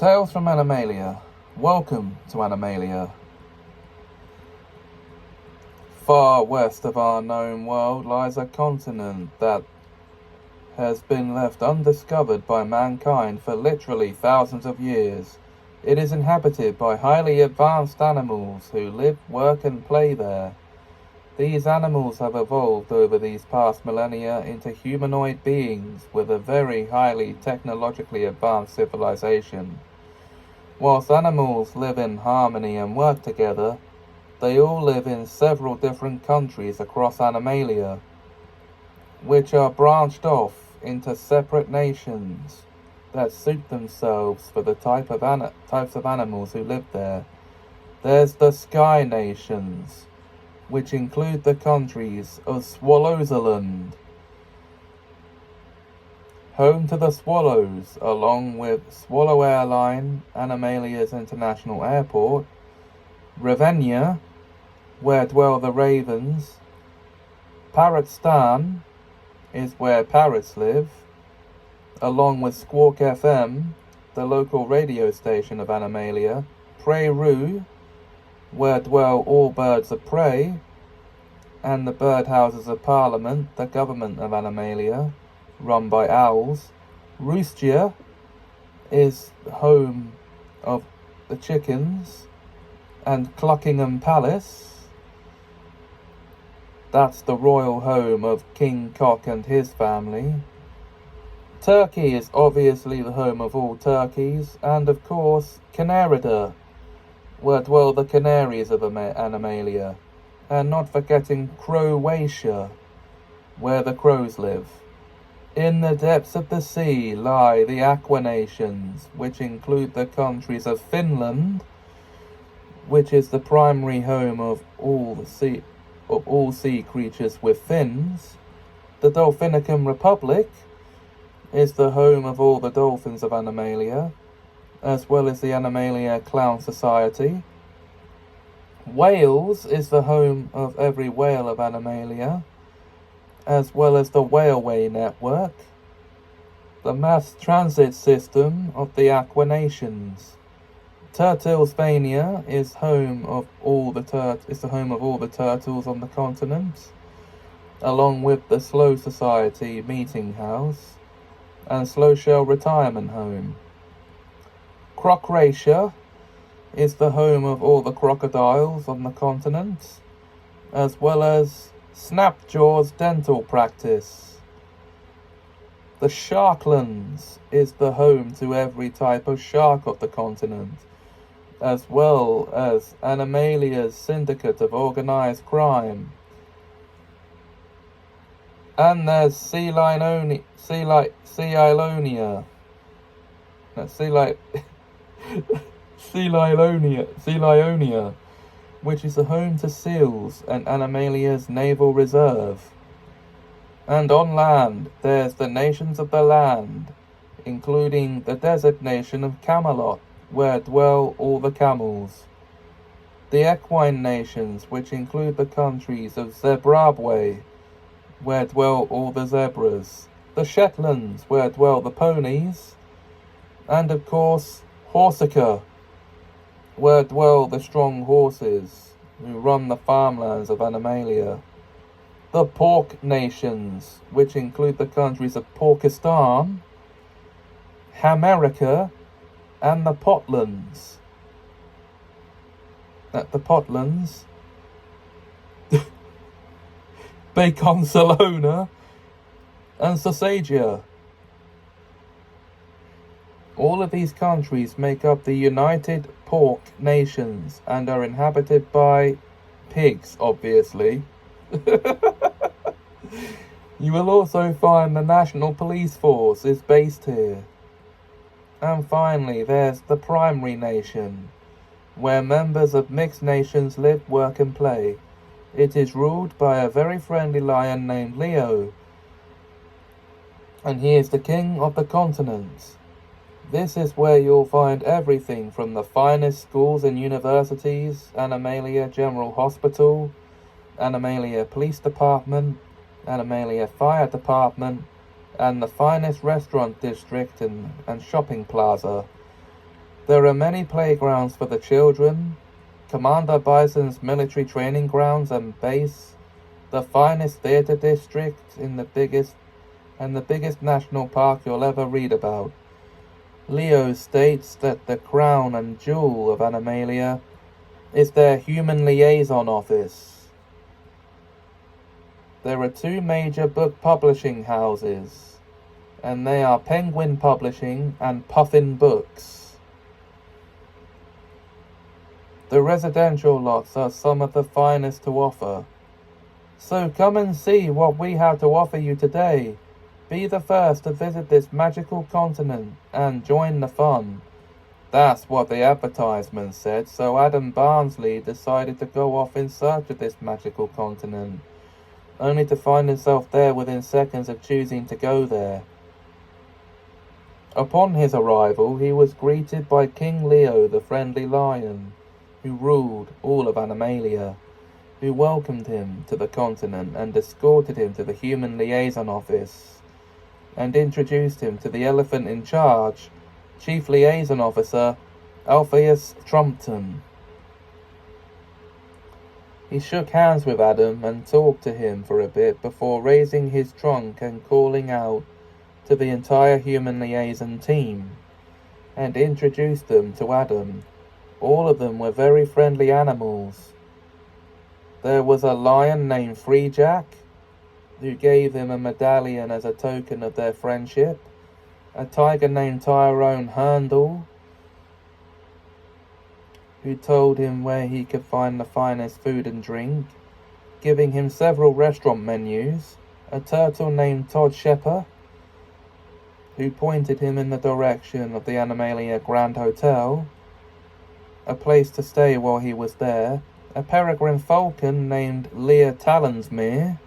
Tales from Animalia. Welcome to Animalia. Far west of our known world lies a continent that has been left undiscovered by mankind for literally thousands of years. It is inhabited by highly advanced animals who live, work and play there. These animals have evolved over these past millennia into humanoid beings with a very highly technologically advanced civilization. Whilst animals live in harmony and work together, they all live in several different countries across Animalia, which are branched off into separate nations that suit themselves for the types of animals who live there. There's the Sky Nations, which include the countries of Swallowsland, home to the swallows, along with Swallow Airline, Animalia's international airport; Ravenna, where dwell the ravens; Parrotstan is where parrots live, along with Squawk FM, the local radio station of Animalia; Prairie, where dwell all birds of prey, and the birdhouses of Parliament, the government of Animalia, run by owls. Roostia is home of the chickens, and Cluckingham Palace, that's the royal home of King Cock and his family. Turkey is obviously the home of all turkeys, and of course Canarida, where dwell the canaries of Animalia, and not forgetting Croatia, where the crows live. In the depths of the sea lie the Aqua Nations, which include the countries of Finland, which is the primary home of all sea creatures with fins. The Dolphinicum Republic is the home of all the dolphins of Animalia, as well as the Animalia Clown Society. Wales is the home of every whale of Animalia, as well as the Whaleway Network, the mass transit system of the Aqua Nations. Turtlesvania is home of all the turtles on the continent, along with the Slow Society Meeting House and Slow Shell Retirement Home. Crocratia is the home of all the crocodiles on the continent, as well as Snapjaw's Dental Practice. The Sharklands is the home to every type of shark of the continent, as well as Animalia's syndicate of organized crime. And there's Ceylon, which is the home to seals and Animalia's naval reserve. And on land, there's the nations of the land, including the desert nation of Camelot, where dwell all the camels. The equine nations, which include the countries of Zebrabwe, where dwell all the zebras. The Shetlands, where dwell the ponies. And of course, Horsica, where dwell the strong horses who run the farmlands of Animalia. The Pork Nations, which include the countries of Porkistan, Hamerica, and the Potlands. At the Potlands, Baconsalona, and Sausagia. All of these countries make up the United Pork Nations and are inhabited by pigs, obviously. You will also find the National Police Force is based here. And finally, there's the Primary Nation, where members of mixed nations live, work and play. It is ruled by a very friendly lion named Leo, and he is the king of the continent. This is where you'll find everything from the finest schools and universities, Animalia General Hospital, Animalia Police Department, Animalia Fire Department, and the finest restaurant district and shopping plaza. There are many playgrounds for the children, Commander Bison's military training grounds and base, the finest theater district in the biggest national park you'll ever read about. Leo states that the crown and jewel of Animalia is their human liaison office. There are two major book publishing houses, and they are Penguin Publishing and Puffin Books. The residential lots are some of the finest to offer. So come and see what we have to offer you today. Be the first to visit this magical continent and join the fun. That's what the advertisement said, so Adam Barnsley decided to go off in search of this magical continent, only to find himself there within seconds of choosing to go there. Upon his arrival, he was greeted by King Leo, the friendly lion, who ruled all of Animalia, who welcomed him to the continent and escorted him to the Human Liaison Office, and introduced him to the elephant in charge, Chief Liaison Officer Alpheus Trumpton. He shook hands with Adam and talked to him for a bit before raising his trunk and calling out to the entire Human Liaison team, and introduced them to Adam. All of them were very friendly animals. There was a lion named Free Jack, who gave him a medallion as a token of their friendship, a tiger named Tyrone Herndl, who told him where he could find the finest food and drink, giving him several restaurant menus, a turtle named Todd Shepper, who pointed him in the direction of the Animalia Grand Hotel, a place to stay while he was there, a peregrine falcon named Leah Talonsmere,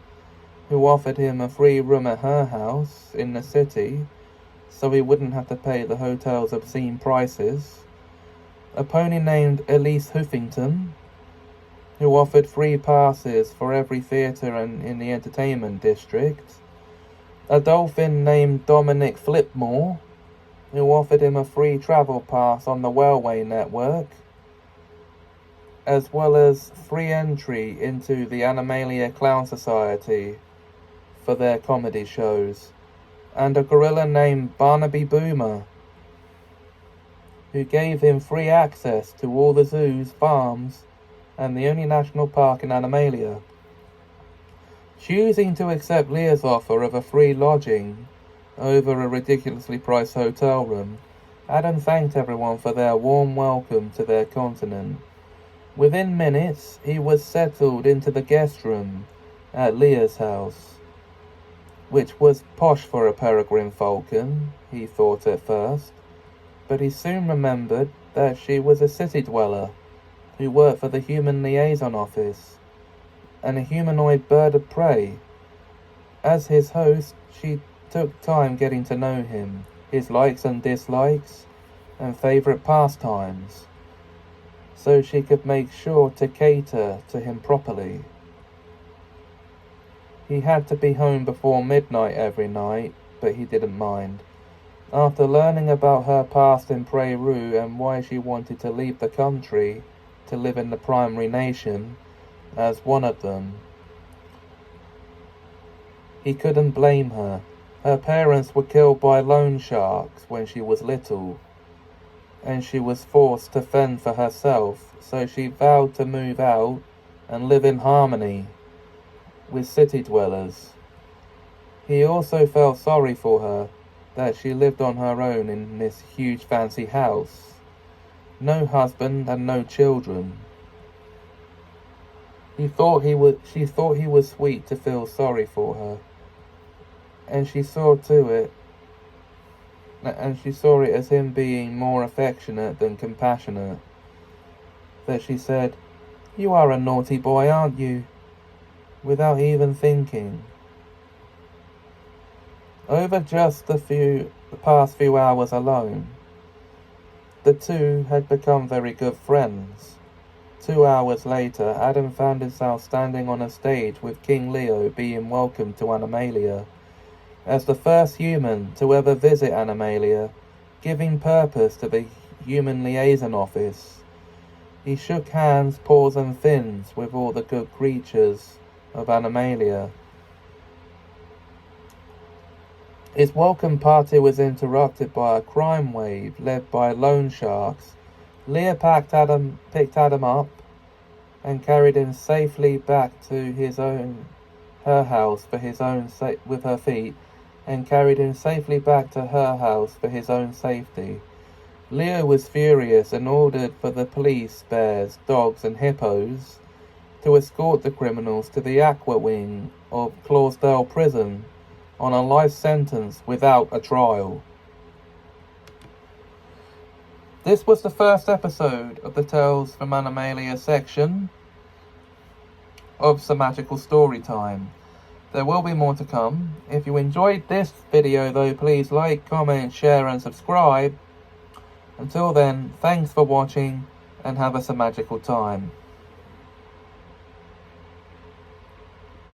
who offered him a free room at her house in the city, so he wouldn't have to pay the hotel's obscene prices, a pony named Elise Huffington, who offered free passes for every theatre in the entertainment district, a dolphin named Dominic Flipmore, who offered him a free travel pass on the railway network, as well as free entry into the Animalia Clown Society for their comedy shows, and a gorilla named Barnaby Boomer, who gave him free access to all the zoos, farms, and the only national park in Animalia. Choosing to accept Leah's offer of a free lodging over a ridiculously priced hotel room, Adam thanked everyone for their warm welcome to their continent. Within minutes, he was settled into the guest room at Leah's house, which was posh for a peregrine falcon, he thought at first, but he soon remembered that she was a city dweller who worked for the Human Liaison Office, and a humanoid bird of prey. As his host, she took time getting to know him, his likes and dislikes, and favourite pastimes, so she could make sure to cater to him properly. He had to be home before midnight every night, but he didn't mind. After learning about her past in Peru and why she wanted to leave the country to live in the primary nation as one of them, he couldn't blame her. Her parents were killed by loan sharks when she was little, and she was forced to fend for herself, so she vowed to move out and live in harmony with city dwellers. He also felt sorry for her, that she lived on her own in this huge fancy house, no husband and no children. She thought he was sweet to feel sorry for her, and she saw it as him being more affectionate than compassionate, that she said, "You are a naughty boy, aren't you?" without even thinking. Over just the past few hours alone, the two had become very good friends. 2 hours later, Adam found himself standing on a stage with King Leo being welcomed to Animalia, as the first human to ever visit Animalia, giving purpose to the human liaison office. He shook hands, paws and fins with all the good creatures of Animalia. His welcome party was interrupted by a crime wave led by loan sharks. Leah picked Adam up and carried him safely back to her house for his own with her feet, and carried him safely back to her house for his own safety. Leo was furious and ordered for the police, bears, dogs and hippos to escort the criminals to the Aqua Wing of Clausdale Prison on a life sentence without a trial. This was the first episode of the Tales from Animalia section of some magical story time. There will be more to come. If you enjoyed this video though, please like, comment, share and subscribe. Until then, thanks for watching and have us a magical time.